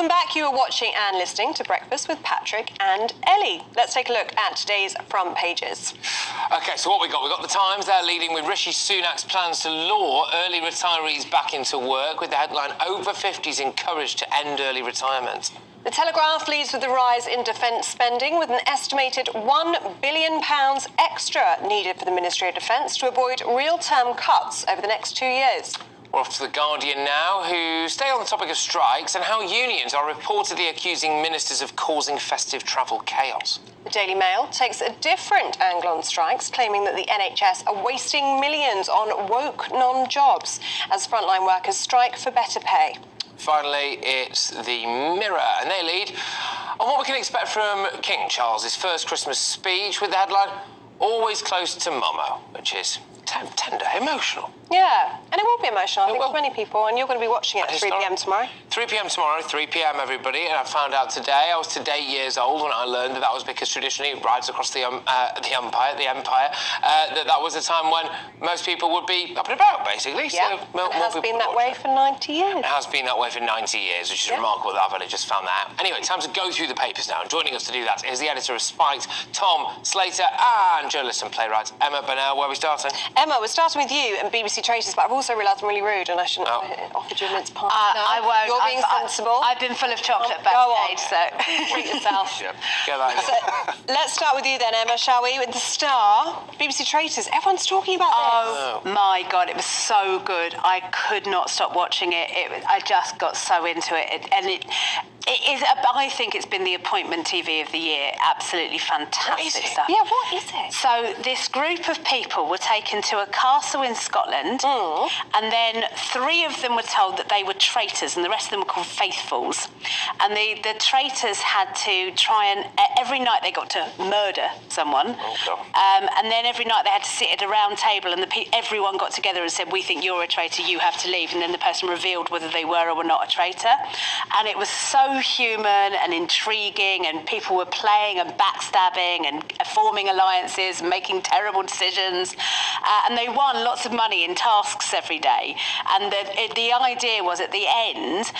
Welcome back. You are watching and listening to Breakfast with Patrick and Ellie. Let's take a look at today's front pages. OK, so what we got? We've got the Times. They're leading with Rishi Sunak's plans to lure early retirees back into work, with the headline, over 50s encouraged to end early retirement. The Telegraph leads with the rise in defence spending, with an estimated £1 billion extra needed for the Ministry of Defence to avoid real-term cuts over the next 2 years. We're off to The Guardian now, who stay on the topic of strikes and how unions are reportedly accusing ministers of causing festive travel chaos. The Daily Mail takes a different angle on strikes, claiming that the NHS are wasting millions on woke non-jobs as frontline workers strike for better pay. Finally, it's The Mirror, and they lead on what we can expect from King Charles's first Christmas speech, with the headline, always close to Momo, which is tender, emotional. Yeah, and it will be emotional, I think, for many people, and you're going to be watching it at 3 p.m. tomorrow. 3 p.m. tomorrow, 3 p.m. everybody, and I found out today, I was today years old when I learned that was because traditionally it rides across the empire, that was a time when most people would be up and about, basically. Yeah, so it has been that way for 90 years. It has been that way for 90 years, which is remarkable that I've only just found that out. Anyway, time to go through the papers now, and joining us to do that is the editor of Spiked, Tom Slater, and journalist and playwright Emma Burnell. Where are we starting? Emma, we're starting with you and BBC Traitors, but I've also realised I'm really rude and I shouldn't have offered you a mince pie. No, I won't. You're being sensible. I've been full of chocolate backstage, so treat yourself. Yep. Get that. So, let's start with you then, Emma, shall we? With The Star, BBC Traitors. Everyone's talking about this. Oh my God, it was so good. I could not stop watching it. I just got so into it, it is. I think it's been the appointment TV of the year. Absolutely fantastic stuff. Yeah, what is it? So this group of people were taken to a castle in Scotland, and then 3 of them were told that they were traitors, and the rest of them were called faithfuls. And the traitors had to try and every night they got to murder someone, and then every night they had to sit at a round table, and everyone got together and said, "We think you're a traitor. You have to leave." And then the person revealed whether they were or were not a traitor, and it was so human and intriguing, and people were playing and backstabbing and forming alliances and making terrible decisions, and they won lots of money in tasks every day. And the idea was, at the end,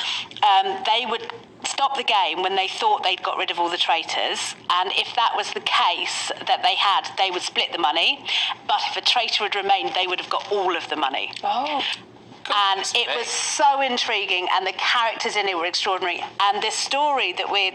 they would stop the game when they thought they'd got rid of all the traitors, and if that was the case that they had, they would split the money, but if a traitor had remained, they would have got all of the money. And it was so intriguing, and the characters in it were extraordinary. And the story that we're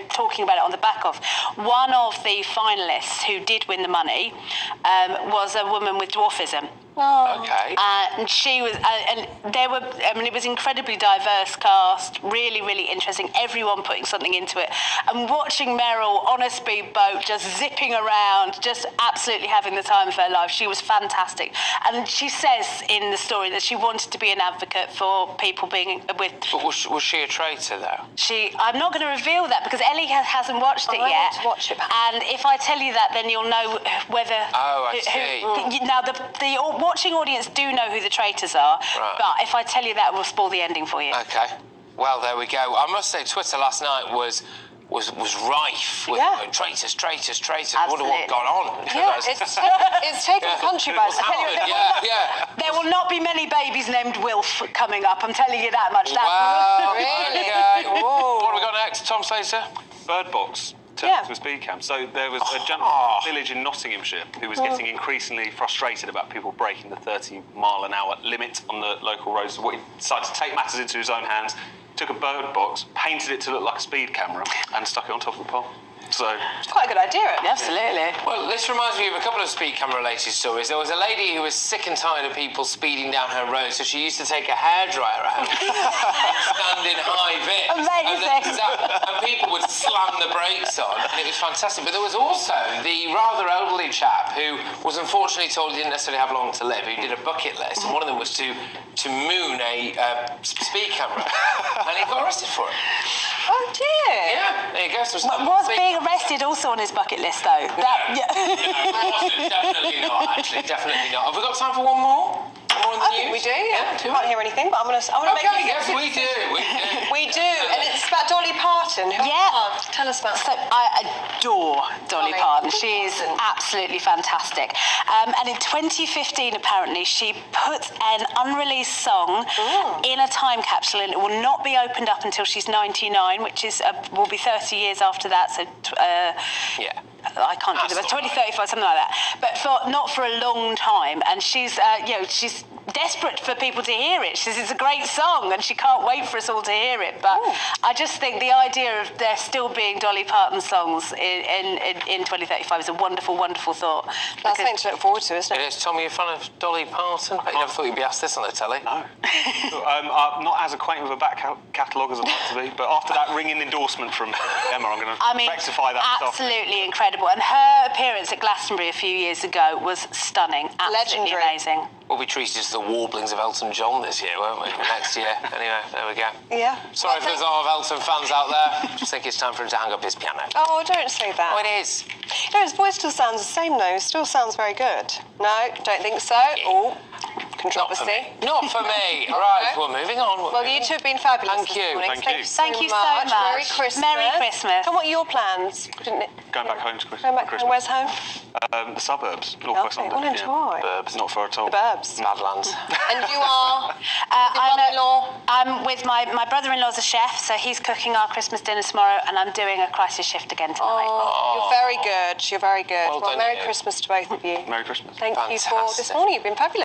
talking about it on the back of, one of the finalists who did win the money was a woman with dwarfism. Okay. And she was, and there were, it was incredibly diverse cast, really, really interesting, everyone putting something into it. And watching Meryl on a speedboat, just zipping around, just absolutely having the time of her life. She was fantastic. And she says in the story that she wanted to be an advocate for people being with... But was she a traitor, though? I'm not going to reveal that, because Ellie hasn't watched it yet. I want to watch it. And if I tell you that, then you'll know whether... Oh, I see. Now, the watching audience do know who the traitors are, but if I tell you that, we'll spoil the ending for you. Okay. Well, there we go. I must say, Twitter last night was rife with traitors. Absolutely. I wonder what got on. Yeah, it's taken the country by storm. There will not be many babies named Wilf coming up, I'm telling you that much. Really? Okay. What have we got next, Tom Slater? Bird Box turned to a speed cam. So there was a village in Nottinghamshire who was getting increasingly frustrated about people breaking the 30-mile-an-hour limit on the local roads. So what he decided to take matters into his own hands, took a bird box, painted it to look like a speed camera, and stuck it on top of the pole. So it's quite a good idea, actually. Absolutely. Well, this reminds me of a couple of speed camera related stories. There was a lady who was sick and tired of people speeding down her road, so she used to take a hairdryer out and stand in high vis. Amazing. And people would slam the brakes on, and it was fantastic. But there was also the rather elderly chap who was unfortunately told he didn't necessarily have long to live, who did a bucket list, and one of them was to moon a speed camera, and he got arrested for it. Oh dear. Yeah, there you go. So was being arrested also on his bucket list, though? Definitely not, actually. Definitely not. Have we got time for one more? the I think we news? do, yeah. do Can't hear anything, but I'm going to make Okay, you... yes, we do. We do, and it's about Dolly Parton. Who Yeah. I love. Tell us about So I adore Dolly Dolly Parton. She is Parton. absolutely fantastic. And in 2015, apparently, she put an unreleased song in a time capsule, and it will not be opened up until she's 99, which is will be 30 years after that. So. Yeah. I can't do that, but 2035, something like that. But not for a long time. And she's, she's desperate for people to hear it. She says it's a great song, and she can't wait for us all to hear it. But I just think the idea of there still being Dolly Parton songs in 2035 is a wonderful, wonderful thought. That's something to look forward to, isn't it? It is. Tom, are you a fan of Dolly Parton? I never thought you'd be asked this on the telly. No. I'm not as acquainted with the back catalogue as I'd like to be, but after that ringing endorsement from Emma, I'm going to rectify that stuff. Absolutely incredible. And her appearance at Glastonbury a few years ago was stunning. Absolutely Legendary. Amazing. We'll be treated as the warblings of Elton John this year, won't we? Next year. Anyway, there we go. Yeah. Sorry if there's a lot of Elton fans out there. Just think it's time for him to hang up his piano. Oh, don't say that. Oh, it is. No, his voice still sounds the same, though. It still sounds very good. No, don't think so. Oh, controversy. Not for me. Right, well, moving on. Well, you two have been fabulous Thank this you. morning. Thank you. Thank you so much. Merry Christmas. Merry Christmas. And what are your plans? Going back home to Christmas. Going back home. Where's home? The suburbs, northwest Okay, London. well, enjoy. Burbs, not far at all. The Burbs. Madlands. And you are? I'm with my brother-in-law's a chef, so he's cooking our Christmas dinner tomorrow, and I'm doing a crisis shift again tonight. Oh, you're very good. You're very good. Well done, Merry you. Christmas to both of you. Merry Christmas. Thank you for this Fantastic. morning. You've been fabulous.